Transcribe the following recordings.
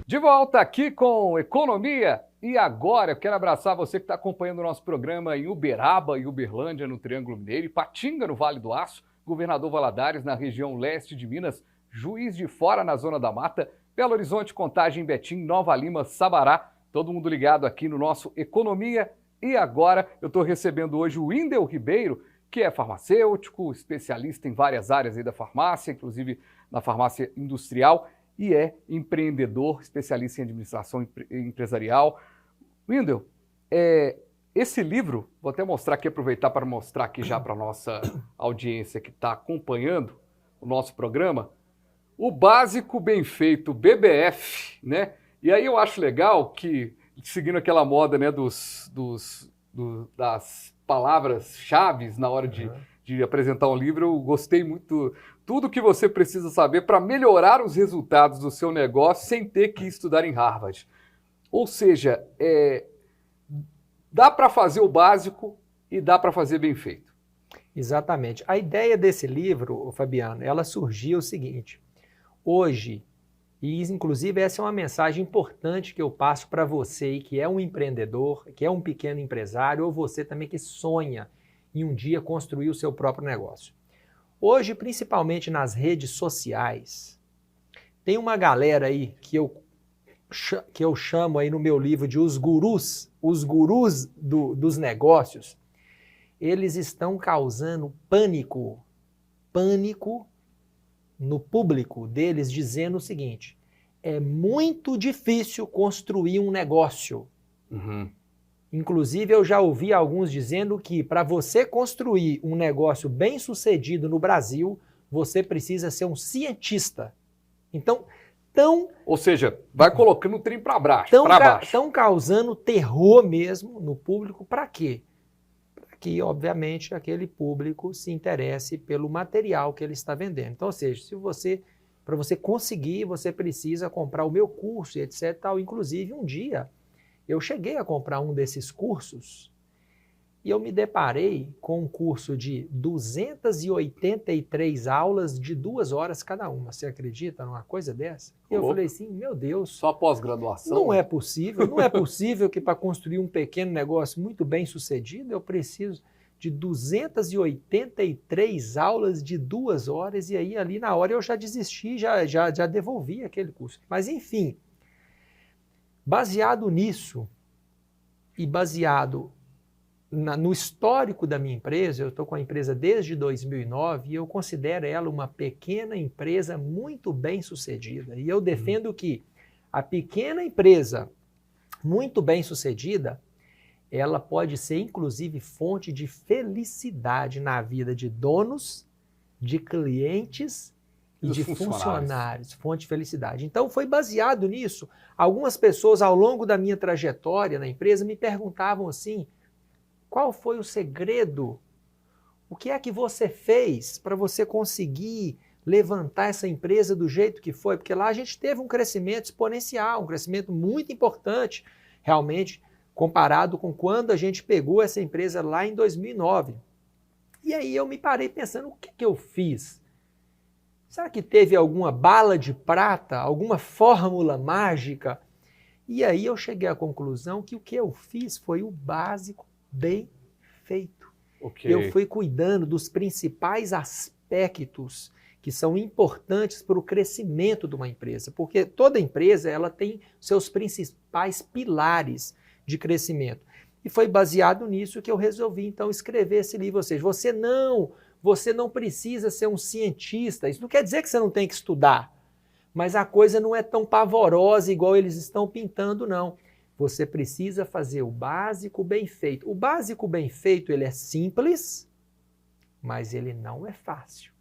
De volta aqui com Economia. E agora eu quero abraçar você que está acompanhando o nosso programa em Uberaba e Uberlândia, no Triângulo Mineiro, Ipatinga, no Vale do Aço, Governador Valadares, na região leste de Minas, Juiz de Fora, na Zona da Mata, Belo Horizonte, Contagem, Betim, Nova Lima, Sabará. Todo mundo ligado aqui no nosso Economia. E agora eu estou recebendo hoje o Windel Ribeiro, que é farmacêutico, especialista em várias áreas aí da farmácia, inclusive na farmácia industrial, e é empreendedor, especialista em administração empresarial. Windel, esse livro, vou até mostrar aqui, aproveitar para mostrar aqui já para a nossa audiência que está acompanhando o nosso programa, O Básico Bem Feito, BBF, né? E aí eu acho legal que, seguindo aquela moda, né, das palavras-chave na hora de apresentar um livro, eu gostei muito. Tudo que você precisa saber para melhorar os resultados do seu negócio sem ter que estudar em Harvard. Ou seja, dá para fazer o básico e dá para fazer bem feito. Exatamente. A ideia desse livro, Fabiano, ela surgiu o seguinte. Hoje, e inclusive essa é uma mensagem importante que eu passo para você que é um empreendedor, que é um pequeno empresário, ou você também que sonha em um dia construir o seu próprio negócio. Hoje, principalmente nas redes sociais, tem uma galera aí que eu chamo aí no meu livro de os gurus dos negócios. Eles estão causando pânico no público deles, dizendo o seguinte: é muito difícil construir um negócio. Inclusive, eu já ouvi alguns dizendo que para você construir um negócio bem sucedido no Brasil, você precisa ser um cientista. Então, ou seja, vai colocando o trem para baixo. Estão causando terror mesmo no público. Para quê? Para que, obviamente, aquele público se interesse pelo material que ele está vendendo. Então, ou seja, para você conseguir, você precisa comprar o meu curso e etc. Tal. Inclusive, um dia, eu cheguei a comprar um desses cursos e eu me deparei com um curso de 283 aulas de 2 horas cada uma. Você acredita numa coisa dessa? E eu falei assim, meu Deus. Só pós-graduação? Não é possível. Não é possível que para construir um pequeno negócio muito bem sucedido, eu preciso de 283 aulas de 2 horas. E aí, ali na hora, eu já desisti, já devolvi aquele curso. Mas, enfim, baseado nisso e baseado no histórico da minha empresa, eu estou com a empresa desde 2009 e eu considero ela uma pequena empresa muito bem sucedida. E eu defendo que a pequena empresa muito bem sucedida, ela pode ser inclusive fonte de felicidade na vida de donos, de clientes e de funcionários, fonte de felicidade. Então foi baseado nisso. Algumas pessoas ao longo da minha trajetória na empresa me perguntavam assim: qual foi o segredo? O que é que você fez para você conseguir levantar essa empresa do jeito que foi? Porque lá a gente teve um crescimento exponencial, um crescimento muito importante, realmente, comparado com quando a gente pegou essa empresa lá em 2009. E aí eu me parei pensando, o que eu fiz? Será que teve alguma bala de prata, alguma fórmula mágica? E aí eu cheguei à conclusão que o que eu fiz foi o básico bem feito. Okay. Eu fui cuidando dos principais aspectos que são importantes para o crescimento de uma empresa, porque toda empresa ela tem seus principais pilares de crescimento. E foi baseado nisso que eu resolvi então escrever esse livro. Ou seja, você não precisa ser um cientista. Isso não quer dizer que você não tem que estudar, mas a coisa não é tão pavorosa igual eles estão pintando, não. Você precisa fazer o básico bem feito. O básico bem feito, ele é simples, mas ele não é fácil.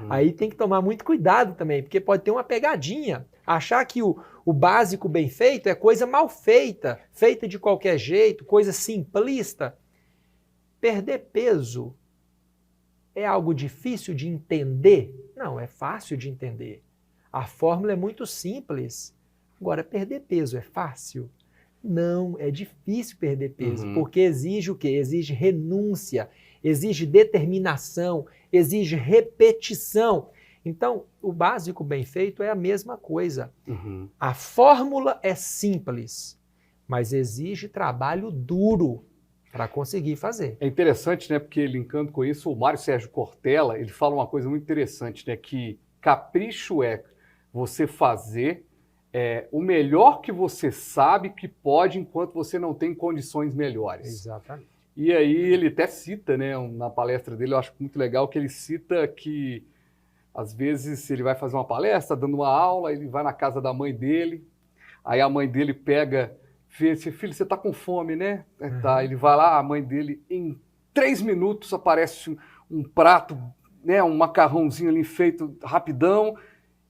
Aí tem que tomar muito cuidado também, porque pode ter uma pegadinha. Achar que o básico bem feito é coisa mal feita, feita de qualquer jeito, coisa simplista. Perder peso é algo difícil de entender? Não, é fácil de entender. A fórmula é muito simples. Agora, perder peso é fácil? Não, é difícil perder peso, porque exige o quê? Exige renúncia, exige determinação, exige repetição. Então, o básico bem feito é a mesma coisa. Uhum. A fórmula é simples, mas exige trabalho duro para conseguir fazer. É interessante, né? Porque linkando com isso, o Mário Sérgio Cortella, ele fala uma coisa muito interessante, né? Que capricho é você fazer o melhor que você sabe que pode enquanto você não tem condições melhores. Exatamente. E aí ele até cita, né? Na palestra dele, eu acho muito legal que ele cita que às vezes ele vai fazer uma palestra, dando uma aula, ele vai na casa da mãe dele, aí a mãe dele pega, vê, filho, você tá com fome, né? Tá, ele vai lá, a mãe dele, em 3 minutos aparece um prato, né, um macarrãozinho ali feito rapidão,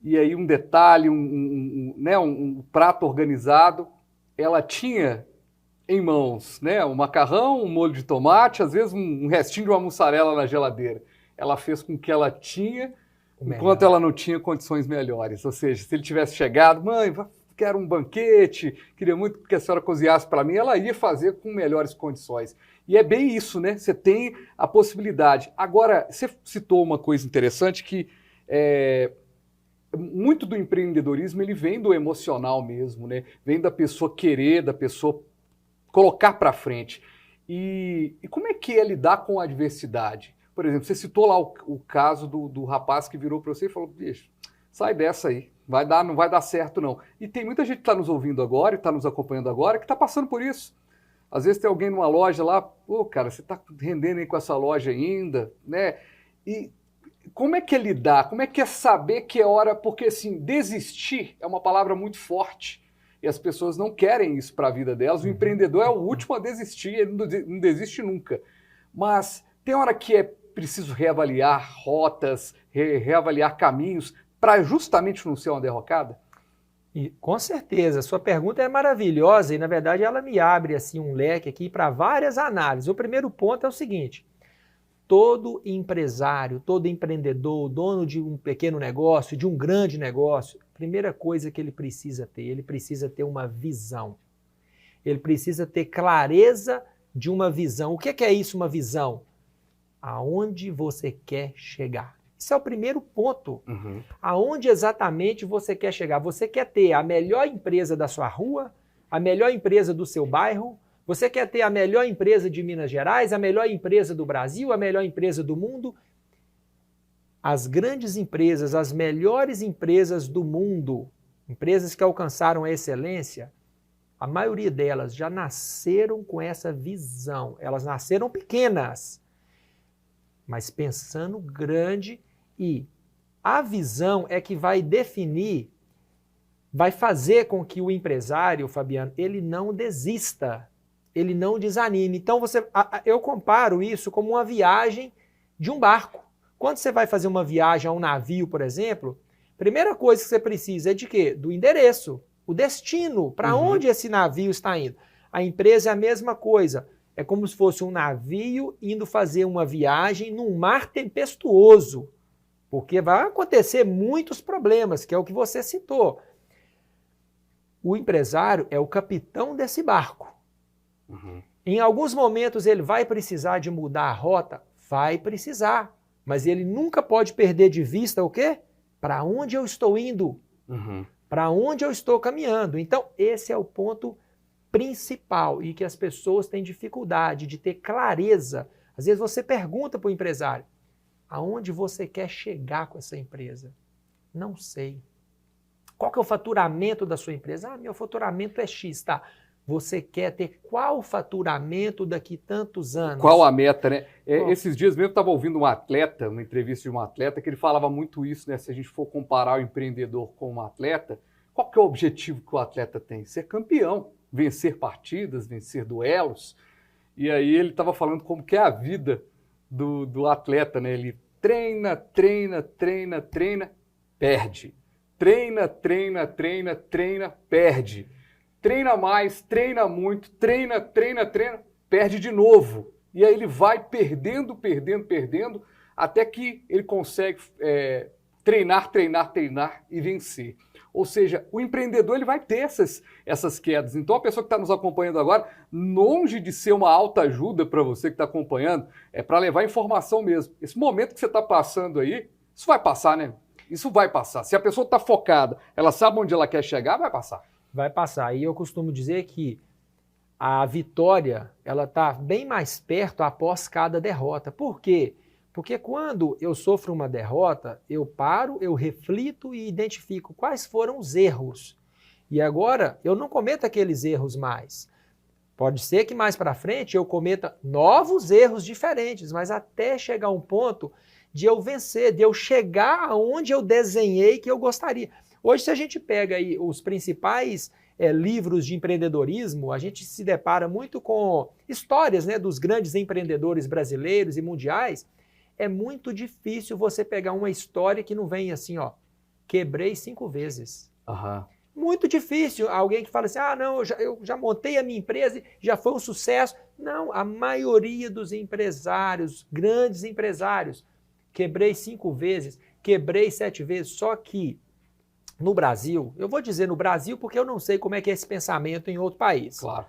e aí um detalhe, um prato organizado. Ela tinha em mãos, né, um macarrão, um molho de tomate, às vezes um restinho de uma mussarela na geladeira. Ela fez com que ela tinha, enquanto ela não tinha condições melhores. Ou seja, se ele tivesse chegado, mãe, quero um banquete, queria muito que a senhora cozinhasse para mim, ela ia fazer com melhores condições. E é bem isso, né? Você tem a possibilidade. Agora, você citou uma coisa interessante que muito do empreendedorismo ele vem do emocional mesmo, né? Vem da pessoa querer, da pessoa colocar para frente. E como é que é lidar com a adversidade? Por exemplo, você citou lá o caso do rapaz que virou para você e falou, bicho, sai dessa aí, não vai dar certo não. E tem muita gente que está nos ouvindo agora e está nos acompanhando agora que está passando por isso. Às vezes tem alguém numa loja lá, pô, cara, você está rendendo aí com essa loja ainda, né? E como é que é lidar? Como é que é saber que é hora? Porque, assim, desistir é uma palavra muito forte e as pessoas não querem isso para a vida delas. O empreendedor é o último a desistir, ele não desiste nunca. Mas tem hora que é preciso reavaliar rotas, reavaliar caminhos para justamente não ser uma derrocada? E, com certeza, sua pergunta é maravilhosa e, na verdade, ela me abre assim, um leque aqui para várias análises. O primeiro ponto é o seguinte: todo empresário, todo empreendedor, dono de um pequeno negócio, de um grande negócio, a primeira coisa que ele precisa ter uma visão. Ele precisa ter clareza de uma visão. O que é isso, uma visão? Aonde você quer chegar? Isso é o primeiro ponto. Uhum. Aonde exatamente você quer chegar? Você quer ter a melhor empresa da sua rua, a melhor empresa do seu bairro? Você quer ter a melhor empresa de Minas Gerais, a melhor empresa do Brasil, a melhor empresa do mundo? As grandes empresas, as melhores empresas do mundo, empresas que alcançaram a excelência, a maioria delas já nasceram com essa visão. Elas nasceram pequenas, mas pensando grande, e a visão é que vai definir, vai fazer com que o empresário, Fabiano, ele não desista, ele não desanime. Então eu comparo isso como uma viagem de um barco. Quando você vai fazer uma viagem a um navio, por exemplo, a primeira coisa que você precisa é de quê? Do endereço, o destino, para onde esse navio está indo. A empresa é a mesma coisa. É como se fosse um navio indo fazer uma viagem num mar tempestuoso, porque vai acontecer muitos problemas, que é o que você citou. O empresário é o capitão desse barco. Uhum. Em alguns momentos ele vai precisar de mudar a rota? Vai precisar, mas ele nunca pode perder de vista o quê? Para onde eu estou indo? Uhum. Para onde eu estou caminhando? Então esse é o ponto principal e que as pessoas têm dificuldade de ter clareza. Às vezes você pergunta para o empresário, aonde você quer chegar com essa empresa? Não sei. Qual que é o faturamento da sua empresa? Ah, meu faturamento é X, tá. Você quer ter qual faturamento daqui tantos anos? Qual a meta, né? Esses dias mesmo eu estava ouvindo um atleta, uma entrevista de um atleta, que ele falava muito isso, né? Se a gente for comparar o empreendedor com um atleta, qual que é o objetivo que o atleta tem? Ser campeão, vencer partidas, vencer duelos. E aí ele estava falando como que é a vida do atleta, né? Ele treina, perde. Treina, perde. Treina mais, treina muito, treina, perde de novo. E aí ele vai perdendo, até que ele consegue treinar e vencer. Ou seja, o empreendedor ele vai ter essas quedas. Então a pessoa que está nos acompanhando agora, longe de ser uma alta ajuda para você que está acompanhando, é para levar informação mesmo. Esse momento que você está passando aí, isso vai passar, né? Isso vai passar. Se a pessoa está focada, ela sabe onde ela quer chegar, vai passar. Vai passar. E eu costumo dizer que a vitória, ela está bem mais perto após cada derrota. Por quê? Porque quando eu sofro uma derrota, eu paro, eu reflito e identifico quais foram os erros. E agora eu não cometo aqueles erros mais. Pode ser que mais para frente eu cometa novos erros diferentes, mas até chegar a um ponto de eu vencer, de eu chegar aonde eu desenhei que eu gostaria. Hoje, se a gente pega aí os principais livros de empreendedorismo, a gente se depara muito com histórias, né, dos grandes empreendedores brasileiros e mundiais. É muito difícil você pegar uma história que não vem assim, ó, quebrei 5 vezes. Uhum. Muito difícil alguém que fala assim, não, eu já montei a minha empresa, já foi um sucesso. Não, a maioria dos empresários, grandes empresários, quebrei 5 vezes, quebrei 7 vezes, só que no Brasil, eu vou dizer no Brasil porque eu não sei como é que é esse pensamento em outro país. Claro.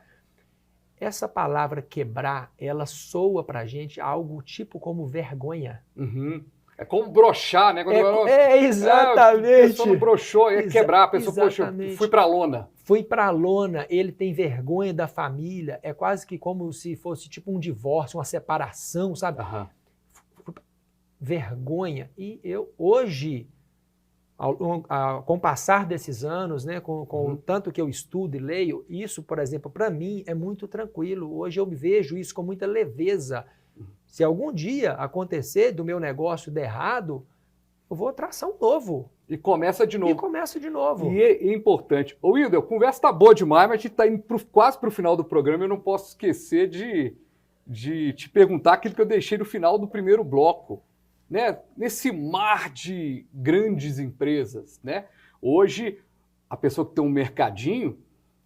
Essa palavra quebrar, ela soa pra gente algo tipo como vergonha. Uhum. É como broxar, né? Exatamente. A pessoa não broxou, é quebrar. A pessoa, poxa, fui pra lona. Fui pra lona, ele tem vergonha da família, é quase que como se fosse tipo um divórcio, uma separação, sabe? Uhum. Vergonha. E eu, hoje, com o passar desses anos, né, com o tanto que eu estudo e leio, isso, por exemplo, para mim é muito tranquilo. Hoje eu vejo isso com muita leveza. Se algum dia acontecer do meu negócio der errado, eu vou traçar um novo. E começa de novo. E é importante. Ô, Wendel, a conversa tá boa demais, mas a gente tá indo quase pro final do programa e eu não posso esquecer de te perguntar aquilo que eu deixei no final do primeiro bloco. Né? Nesse mar de grandes empresas, né? Hoje, a pessoa que tem um mercadinho,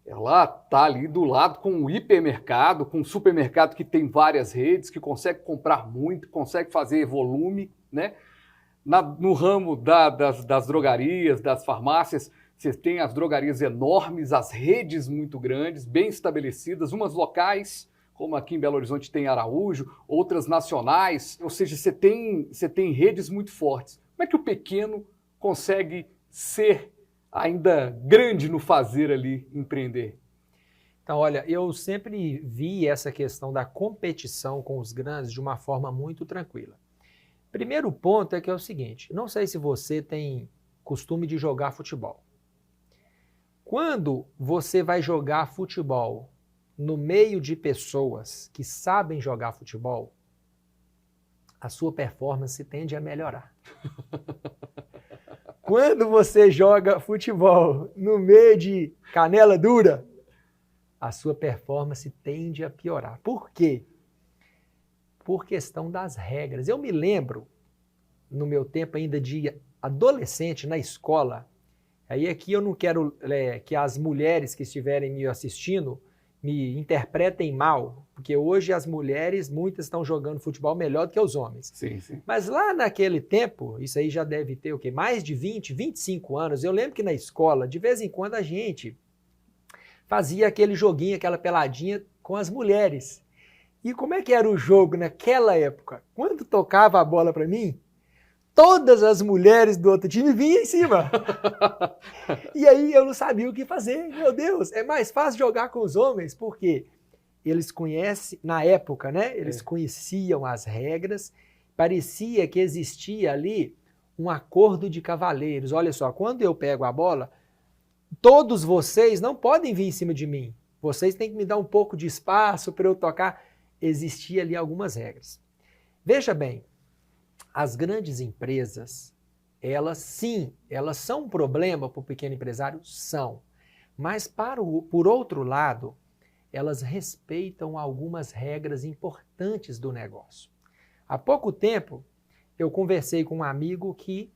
ela está ali do lado com um hipermercado, com um supermercado que tem várias redes, que consegue comprar muito, consegue fazer volume, né? No ramo das drogarias, das farmácias, você tem as drogarias enormes, as redes muito grandes, bem estabelecidas, umas locais, como aqui em Belo Horizonte tem Araújo, outras nacionais, ou seja, você tem redes muito fortes. Como é que o pequeno consegue ser ainda grande no fazer ali, empreender? Então, olha, eu sempre vi essa questão da competição com os grandes de uma forma muito tranquila. Primeiro ponto é que é o seguinte, não sei se você tem costume de jogar futebol. Quando você vai jogar futebol no meio de pessoas que sabem jogar futebol, a sua performance tende a melhorar. Quando você joga futebol no meio de canela dura, a sua performance tende a piorar. Por quê? Por questão das regras. Eu me lembro, no meu tempo ainda de adolescente, na escola, aí aqui eu não quero que as mulheres que estiverem me assistindo me interpretem mal, porque hoje as mulheres, muitas estão jogando futebol melhor do que os homens. Sim, sim. Mas lá naquele tempo, isso aí já deve ter o quê? Mais de 20, 25 anos, eu lembro que na escola, de vez em quando a gente fazia aquele joguinho, aquela peladinha com as mulheres. E como é que era o jogo naquela época? Quando tocava a bola para mim, todas as mulheres do outro time vinham em cima. E aí eu não sabia o que fazer. Meu Deus, é mais fácil jogar com os homens, porque eles conhecem, na época, né? Eles conheciam as regras, parecia que existia ali um acordo de cavaleiros. Olha só, quando eu pego a bola, todos vocês não podem vir em cima de mim. Vocês têm que me dar um pouco de espaço para eu tocar. Existia ali algumas regras. Veja bem, as grandes empresas, elas são um problema para o pequeno empresário? São. Mas por outro lado, elas respeitam algumas regras importantes do negócio. Há pouco tempo, eu conversei com um amigo que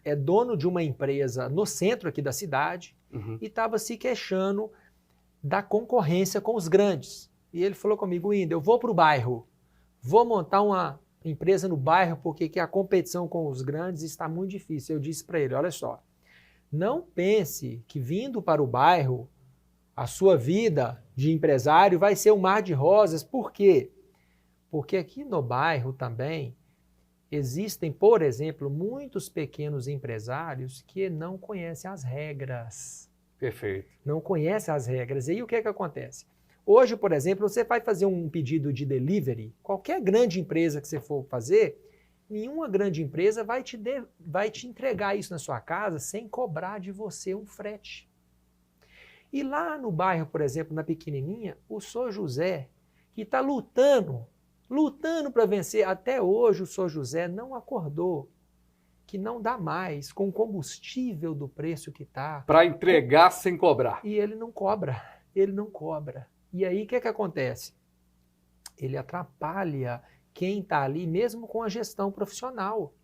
é dono de uma empresa no centro aqui da cidade e estava se queixando da concorrência com os grandes. E ele falou comigo, Wendel, eu vou para o bairro, vou montar uma empresa no bairro porque a competição com os grandes está muito difícil. Eu disse para ele, olha só, não pense que vindo para o bairro, a sua vida de empresário vai ser um mar de rosas. Por quê? Porque aqui no bairro também Existem, por exemplo, muitos pequenos empresários que não conhecem as regras. Perfeito. Não conhecem as regras. E aí o que é que acontece? Hoje, por exemplo, você vai fazer um pedido de delivery, qualquer grande empresa que você for fazer, nenhuma grande empresa vai te entregar isso na sua casa sem cobrar de você um frete. E lá no bairro, por exemplo, na pequenininha, o Sr. José, que está lutando para vencer, até hoje o Sr. José não acordou, que não dá mais com o combustível do preço que está. Para entregar sem cobrar. E ele não cobra. E aí o que acontece? Ele atrapalha quem está ali, mesmo com a gestão profissional,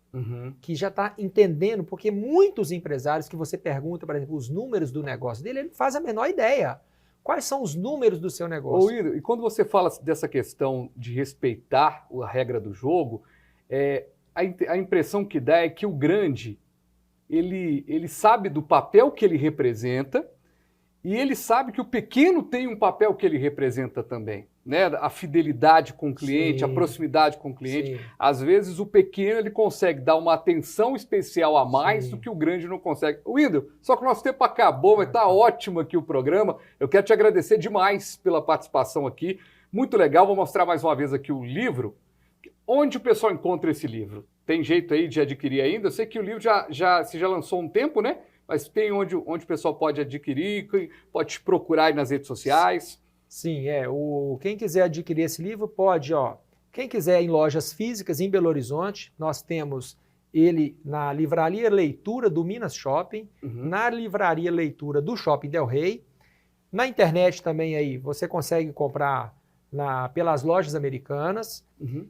que já está entendendo, porque muitos empresários que você pergunta, por exemplo, os números do negócio dele, ele não faz a menor ideia. Quais são os números do seu negócio? Ô, Ido, e quando você fala dessa questão de respeitar a regra do jogo, a impressão que dá é que o grande, ele sabe do papel que ele representa e ele sabe que o pequeno tem um papel que ele representa também, né? A fidelidade com o cliente, Sim. A proximidade com o cliente. Sim. Às vezes o pequeno ele consegue dar uma atenção especial a mais Sim. do que o grande não consegue. Ido, só que o nosso tempo acabou, mas está ótimo aqui o programa. Eu quero te agradecer demais pela participação aqui. Muito legal, vou mostrar mais uma vez aqui o livro. Onde o pessoal encontra esse livro? Tem jeito aí de adquirir ainda? Eu sei que o livro você já lançou há um tempo, né? Mas tem onde o pessoal pode adquirir, pode te procurar aí nas redes sociais. Sim, quem quiser adquirir esse livro pode, quem quiser em lojas físicas em Belo Horizonte, nós temos ele na Livraria Leitura do Minas Shopping, na Livraria Leitura do Shopping Del Rey, na internet também aí, você consegue comprar pelas lojas americanas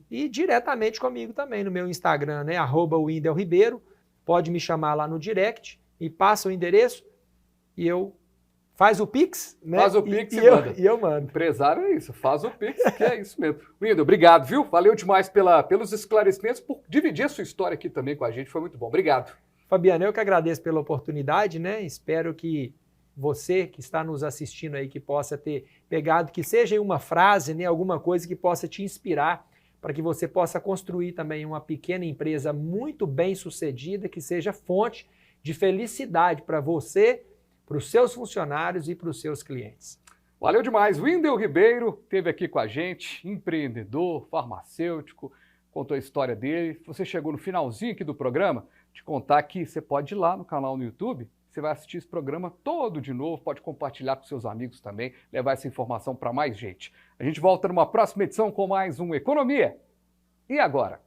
e diretamente comigo também no meu Instagram, né, @windelribeiro, pode me chamar lá no direct e passa o endereço e eu faz o Pix, né? Faz o Pix e eu mando. Empresário é isso, faz o Pix, que é isso mesmo. Wendel, obrigado, viu? Valeu demais pelos esclarecimentos, por dividir a sua história aqui também com a gente, foi muito bom. Obrigado. Fabiano, eu que agradeço pela oportunidade, né? Espero que você que está nos assistindo aí, que possa ter pegado, que seja uma frase, né? Alguma coisa que possa te inspirar, para que você possa construir também uma pequena empresa muito bem sucedida, que seja fonte de felicidade para você, para os seus funcionários e para os seus clientes. Valeu demais. Wendel Ribeiro esteve aqui com a gente, empreendedor, farmacêutico, contou a história dele. Você chegou no finalzinho aqui do programa, te contar que você pode ir lá no canal no YouTube, você vai assistir esse programa todo de novo, pode compartilhar com seus amigos também, levar essa informação para mais gente. A gente volta numa próxima edição com mais um Economia. E agora?